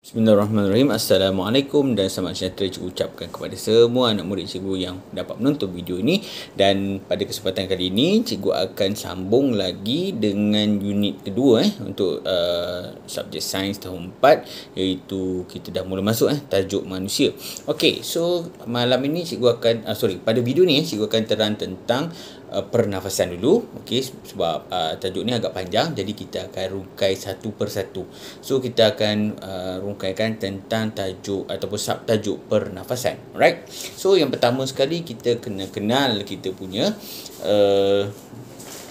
Bismillahirrahmanirrahim. Assalamualaikum dan selamat sejahtera cikgu ucapkan kepada semua anak murid cikgu yang dapat menonton video ini. Dan pada kesempatan kali ini, cikgu akan sambung lagi dengan unit kedua untuk subjek sains tahun 4, iaitu kita dah mula masuk tajuk manusia. Okey, so malam ini cikgu akan pada video ni cikgu akan terang tentang pernafasan dulu. Okey, sebab tajuk ni agak panjang, jadi kita akan rungkai satu persatu. So kita akan rungkaikan tentang tajuk ataupun subtajuk pernafasan. Alright. So yang pertama sekali kita kena kenal kita punya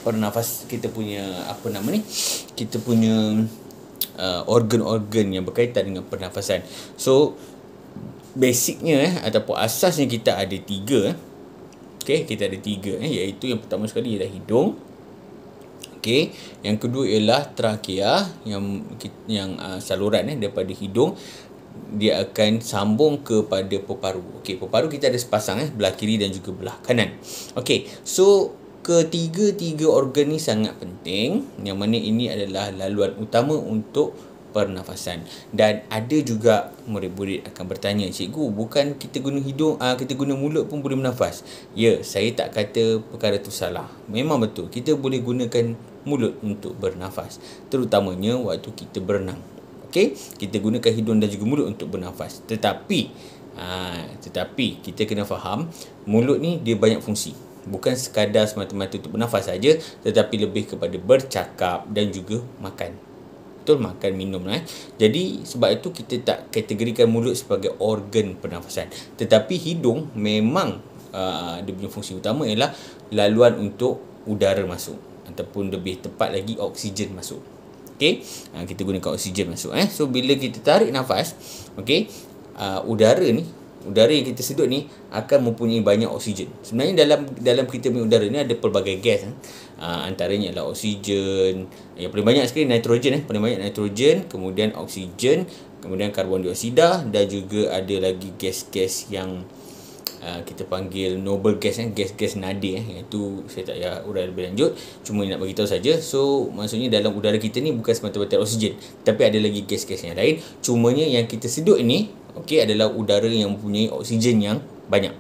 pernafas, kita punya kita punya organ-organ yang berkaitan dengan pernafasan. So basicnya ataupun asasnya kita ada tiga. Okey, kita ada tiga iaitu yang pertama sekali ialah hidung. Okey, yang kedua ialah trakea yang saluran daripada hidung dia akan sambung kepada peparu. Okey, peparu kita ada sepasang belah kiri dan juga belah kanan. Okey, so ketiga-tiga organ ni sangat penting, yang mana ini adalah laluan utama untuk pernafasan. Dan ada juga murid-murid akan bertanya, cikgu, bukan kita guna hidung, kita guna mulut pun boleh bernafas? Ya, saya tak kata perkara tu salah. Memang betul, kita boleh gunakan mulut untuk bernafas, terutamanya waktu kita berenang. Okey, kita gunakan hidung dan juga mulut untuk bernafas. Tetapi kita kena faham, mulut ni dia banyak fungsi. Bukan sekadar semata-mata untuk bernafas saja, tetapi lebih kepada bercakap dan juga makan. Betul, makan, minum Jadi sebab itu kita tak kategorikan mulut sebagai organ pernafasan. Tetapi hidung memang dia punya fungsi utama ialah laluan untuk udara masuk, ataupun lebih tepat lagi oksigen masuk. Okey, kita gunakan oksigen masuk. So bila kita tarik nafas, okey, udara yang kita sedut ni akan mempunyai banyak oksigen. Sebenarnya dalam kita punya udara ni ada pelbagai gas. Antaranya adalah oksigen, yang paling banyak sekali nitrogen, paling banyak nitrogen, kemudian oksigen, kemudian karbon dioksida, dan juga ada lagi gas-gas yang kita panggil noble gas, gas-gas nadir, iaitu saya tak payah urai lebih lanjut, cuma nak bagi tahu saja. So maksudnya dalam udara kita ni bukan semata-mata oksigen, tapi ada lagi gas-gas yang lain. Cumanya yang kita sedut ini adalah udara yang mempunyai oksigen yang banyak.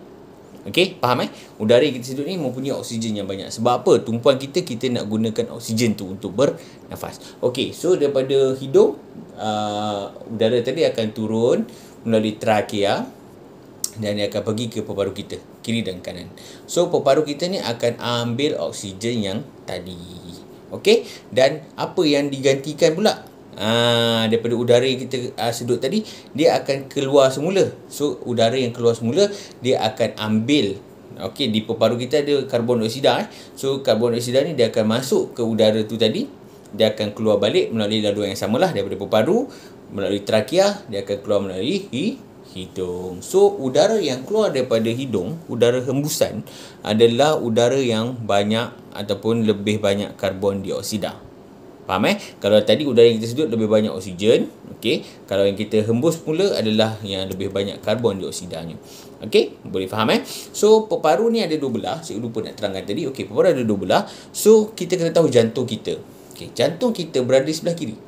Okey, faham Udara yang kita sedut ni mempunyai oksigen yang banyak. Sebab apa? Tumpuan kita nak gunakan oksigen tu untuk bernafas. Okey, so daripada hidung, udara tadi akan turun melalui trakea dan dia akan pergi ke peparu kita, kiri dan kanan. So peparu kita ni akan ambil oksigen yang tadi. Okey, dan apa yang digantikan pula? Daripada udara yang kita sedut tadi, dia akan keluar semula. So udara yang keluar semula dia akan ambil, di peparu kita ada karbon dioksida. So karbon dioksida ni dia akan masuk ke udara tu tadi, dia akan keluar balik melalui laluan yang samalah daripada peparu melalui trakea, dia akan keluar melalui hidung. So udara yang keluar daripada hidung, udara hembusan, adalah udara yang banyak ataupun lebih banyak karbon dioksida. Faham Kalau tadi udara yang kita sedut lebih banyak oksigen, kalau yang kita hembus pula adalah yang lebih banyak karbon dioksidanya. Boleh faham So peparu ni ada dua belah, saya lupa nak terangkan tadi. Peparu ada dua belah. So kita kena tahu jantung kita. Jantung kita berada di sebelah kiri.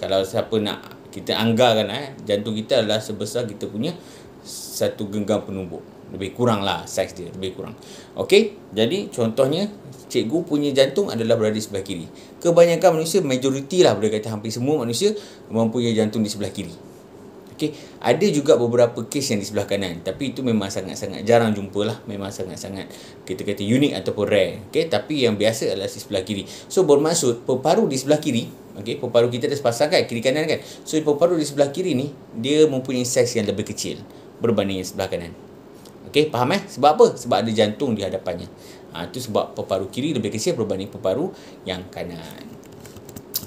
Kalau siapa nak kita anggarkan, jantung kita adalah sebesar kita punya satu genggam penumbuk. Lebih kurang lah saiz dia, lebih kurang. Jadi contohnya cikgu punya jantung adalah berada di sebelah kiri. Kebanyakan manusia, majoriti lah, boleh kata hampir semua manusia mempunyai jantung di sebelah kiri. Ada juga beberapa kes yang di sebelah kanan, tapi itu memang sangat-sangat jarang jumpa lah. Memang sangat-sangat kita kata unik ataupun rare. Tapi yang biasa adalah di sebelah kiri. So bermaksud peparu di sebelah kiri, peparu kita ada sepasang kiri kanan So peparu di sebelah kiri ni dia mempunyai saiz yang lebih kecil berbanding yang sebelah kanan. Faham Sebab apa? Sebab ada jantung di hadapannya. Itu sebab peparu kiri lebih kecil berbanding peparu yang kanan.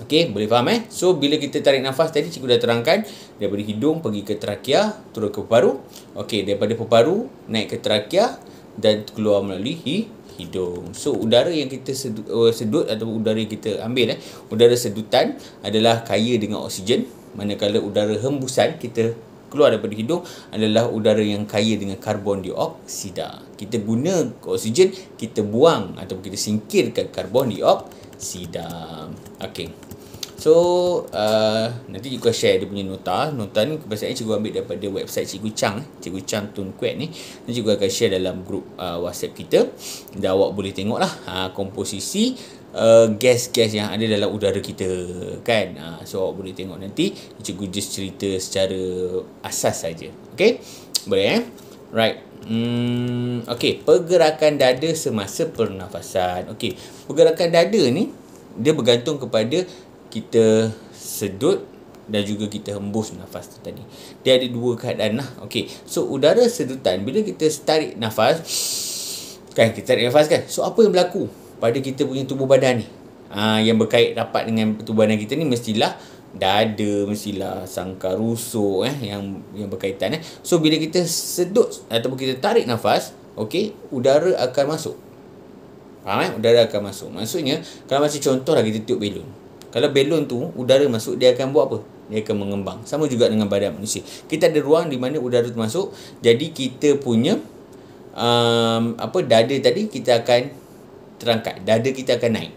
Boleh faham So bila kita tarik nafas tadi, cikgu dah terangkan daripada hidung pergi ke trakea, turun ke peparu. Daripada peparu naik ke trakea dan keluar melalui hidung. So udara yang kita sedut atau udara yang kita ambil, udara sedutan adalah kaya dengan oksigen, manakala udara hembusan kita keluar daripada hidung adalah udara yang kaya dengan karbon dioksida. Kita guna oksigen, kita buang atau kita singkirkan karbon dioksida. So nanti cikgu share dia punya nota ni kebiasaan cikgu ambil daripada website Cikgu Chang, Cikgu Chang Tun Kuat ni. Nanti cikgu akan share dalam grup WhatsApp kita, dan awak boleh tengok lah komposisi gas-gas yang ada dalam udara kita kan. So awak boleh tengok nanti, cikgu just cerita secara asas saja. Okay, boleh right. Okay, pergerakan dada semasa pernafasan. Okay, pergerakan dada ni dia bergantung kepada kita sedut dan juga kita hembus nafas tu tadi. Dia ada dua keadaan lah. Okay, so udara sedutan, bila kita tarik nafas kan, kita tarik nafas kan, so apa yang berlaku pada kita punya tubuh badan ni? Yang berkait rapat dengan tubuh badan kita ni mestilah dada, mestilah sangkar rusuk yang berkaitan. So bila kita sedut ataupun kita tarik nafas, okey, udara akan masuk. Faham Udara akan masuk. Maksudnya kalau macam contoh lah, kita tiup belon. Kalau belon tu udara masuk, dia akan buat apa? Dia akan mengembang. Sama juga dengan badan manusia. Kita ada ruang di mana udara tu masuk. Jadi kita punya dada tadi kita akan terangkat. Dada kita akan naik.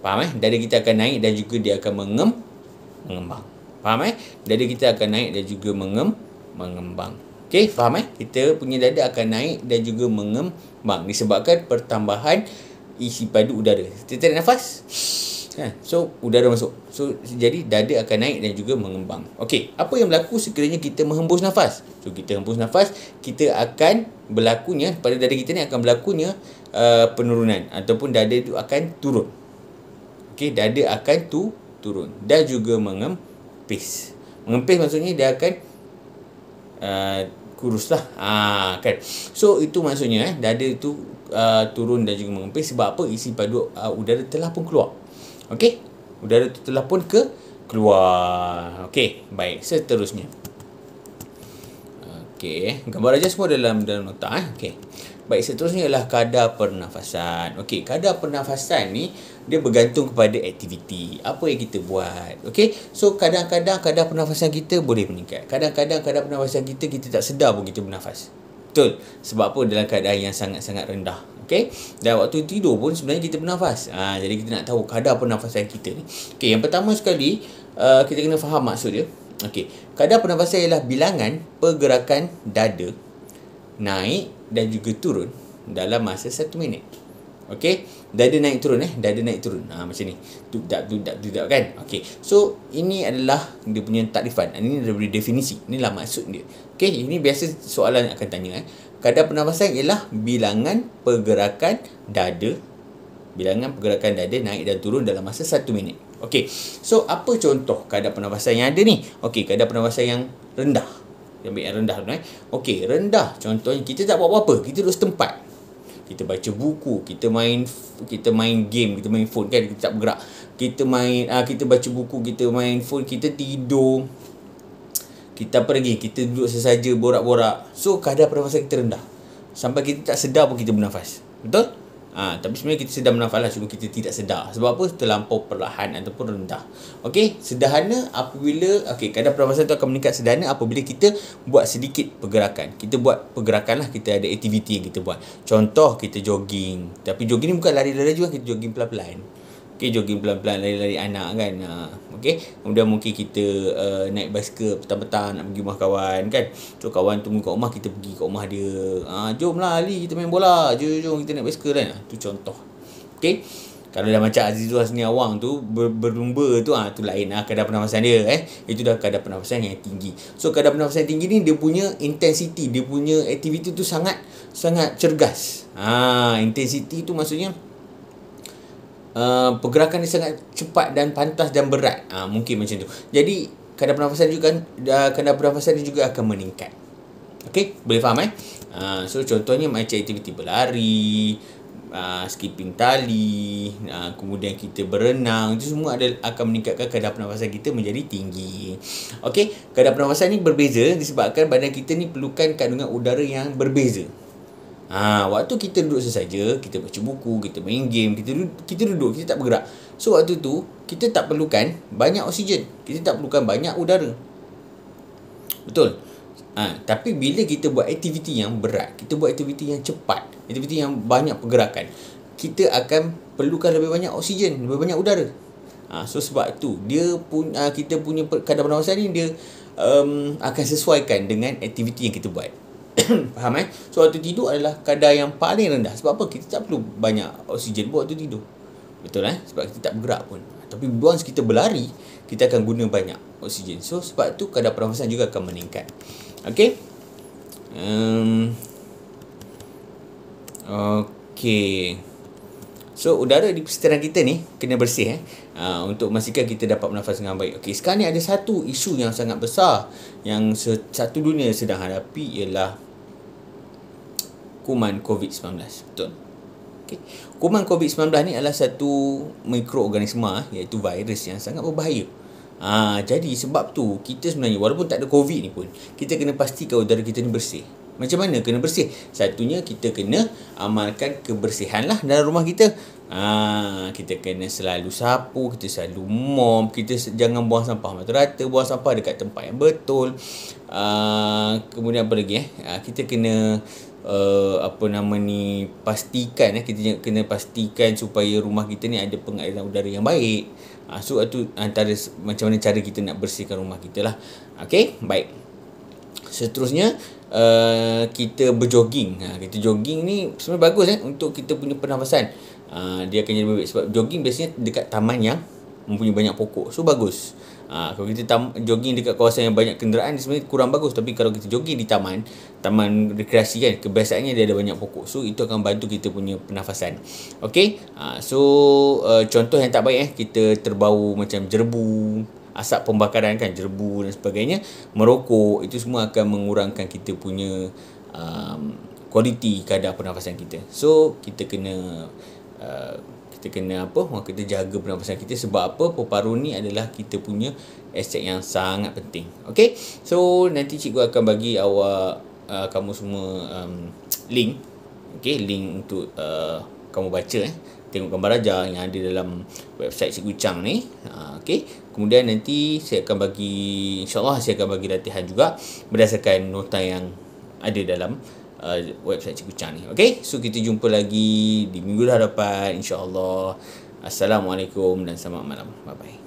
Faham Dada kita akan naik dan juga dia akan mengembang. Faham Dada kita akan naik dan juga mengembang. Okey, faham Kita punya dada akan naik dan juga mengembang disebabkan pertambahan isi padu udara. Kita tarik nafas. So udara masuk. So jadi dada akan naik dan juga mengembang. Okey, apa yang berlaku sekiranya kita menghembus nafas? So kita hembus nafas, kita akan berlakunya pada dada kita ni akan berlakunya penurunan ataupun dada itu akan turun. Okey, dada akan turun dan juga mengempis. Mengempis maksudnya dia akan kurus lah. Kan. So itu maksudnya dada itu turun dan juga mengempis. Sebab apa? Isi padu udara telah pun keluar. Okey, udara itu telah pun keluar. Okey, baik, seterusnya. Okey, gambar aja semua dalam nota. Okey, baik, seterusnya ialah kadar pernafasan. Okey, kadar pernafasan ni dia bergantung kepada aktiviti apa yang kita buat. Okey, so kadang-kadang kadar pernafasan kita boleh meningkat. Kadang-kadang kadar pernafasan kita tak sedar pun kita bernafas. Betul. Sebab apa? Dalam keadaan yang sangat-sangat rendah. Okey, dan waktu tidur pun sebenarnya kita bernafas. Jadi kita nak tahu kadar pernafasan kita ni. Okey, yang pertama sekali kita kena faham maksud dia. Okey, kadar pernafasan ialah bilangan pergerakan dada naik dan juga turun dalam masa 1 minit. Okey, dada naik turun dada naik turun. Macam ni. Dudap kan. Okey. So ini adalah dia punya takrifan. Ini daripada definisi. Inilah maksud dia. Okey, ini biasa soalan akan tanya Kadar pernafasan ialah bilangan pergerakan dada naik dan turun dalam masa 1 minit. Okey. So apa contoh kadar pernafasan yang ada ni? Okey, kadar pernafasan yang rendah. Ambil yang rendah tu Okey, rendah contohnya kita tak buat apa-apa, kita duduk setempat. Kita baca buku, kita main game, kita main phone kan, kita tak bergerak. Kita baca buku, kita main phone, kita tidur. Kita pergi, kita duduk sesaja borak-borak. So kadar pernafasan kita rendah. Sampai kita tak sedar pun kita bernafas. Betul? Tapi sebenarnya kita sedar bernafas lah, cuma kita tidak sedar. Sebab apa? Terlampau perlahan ataupun rendah. Okey, sederhana apabila kadar pernafasan itu akan meningkat sederhana apabila kita buat sedikit pergerakan. Kita buat pergerakan lah, kita ada aktiviti yang kita buat. Contoh, kita jogging. Tapi jogging ni bukan lari-lari juga, kita jogging pelan-pelan. Okey, jogging pelan-pelan, lari-lari anak kan. Okey, kemudian mungkin kita naik basikal petang-petang nak pergi rumah kawan kan. So kawan tunggu kat rumah, kita pergi kat rumah dia. Jomlah Ali, kita main bola. Jom kita naik basikal kan. Tu contoh. Okey. Kalau dah macam Azizul Hasni Awang tu berlumba tu tu lain kadar pernafasan dia Itu dah kadar pernafasan yang tinggi. So kadar pernafasan yang tinggi ni dia punya intensity, dia punya aktiviti tu sangat cergas. Intensity tu maksudnya pergerakan dia sangat cepat dan pantas dan berat. Mungkin macam tu. Jadi kadar pernafasan dia juga akan meningkat. Okey, boleh faham So contohnya macam aktiviti berlari, skipping tali, kemudian kita berenang, itu semua akan meningkatkan kadar pernafasan kita menjadi tinggi. Okey, kadar pernafasan ni berbeza disebabkan badan kita ni perlukan kandungan udara yang berbeza. Waktu kita duduk sesaja, kita baca buku, kita main game, kita duduk, kita tak bergerak. So waktu tu kita tak perlukan banyak oksigen, kita tak perlukan banyak udara. Betul. Tapi bila kita buat aktiviti yang berat, kita buat aktiviti yang cepat, aktiviti yang banyak pergerakan, kita akan perlukan lebih banyak oksigen, lebih banyak udara. So sebab tu kita punya kadar pernafasan ni dia akan sesuaikan dengan aktiviti yang kita buat. Faham So waktu tidur adalah kadar yang paling rendah. Sebab apa? Kita tak perlu banyak oksigen buat waktu tidur. Betul Sebab kita tak bergerak pun. Tapi once kita berlari, kita akan guna banyak oksigen. So sebab tu kadar pernafasan juga akan meningkat. Okay. Okay. So udara di persekitaran kita ni kena bersih untuk memastikan kita dapat bernafas dengan baik. Okey, sekarang ni ada satu isu yang sangat besar yang satu dunia sedang hadapi, ialah kuman COVID-19. Betul. Okey. Kuman COVID-19 ni adalah satu mikroorganisma, iaitu virus yang sangat berbahaya. Jadi sebab tu kita sebenarnya walaupun tak ada COVID ni pun, kita kena pastikan udara kita ni bersih. Macam mana kena bersih? Satunya kita kena amalkan kebersihan lah dalam rumah kita. Kita kena selalu sapu, kita selalu mop, kita jangan buang sampah merata-rata, buang sampah dekat tempat yang betul. Kemudian apa lagi kita kena pastikan kita kena pastikan supaya rumah kita ni ada pengaliran udara yang baik. So itu antara macam mana cara kita nak bersihkan rumah kita lah. Okey, baik. Seterusnya kita berjoging. Kita jogging ni sebenarnya bagus untuk kita punya pernafasan. Dia akan jadi baik sebab jogging biasanya dekat taman yang mempunyai banyak pokok. So bagus. Kalau kita jogging dekat kawasan yang banyak kenderaan, sebenarnya kurang bagus. Tapi kalau kita jogging di taman rekreasi kan, kebiasaannya dia ada banyak pokok. So itu akan bantu kita punya pernafasan. Okey. Contoh yang tak baik kita terbau macam jerbu, asap pembakaran kan, jerbu dan sebagainya, merokok, itu semua akan mengurangkan kita punya kualiti kadar pernafasan kita. So kita kena kita jaga pernafasan kita. Sebab apa? Paru-paru ni adalah kita punya aset yang sangat penting. Okey. So nanti cikgu akan bagi awak kamu semua link. Okey, link untuk kamu baca tengok gambar rajah yang ada dalam website Cikgu Chang ni. Okey. Kemudian nanti saya akan bagi, insya-Allah saya akan bagi latihan juga berdasarkan nota yang ada dalam website Cikgu Chang ni. Okey. So kita jumpa lagi di minggu hadapan, insya-Allah. Assalamualaikum dan selamat malam. Bye bye.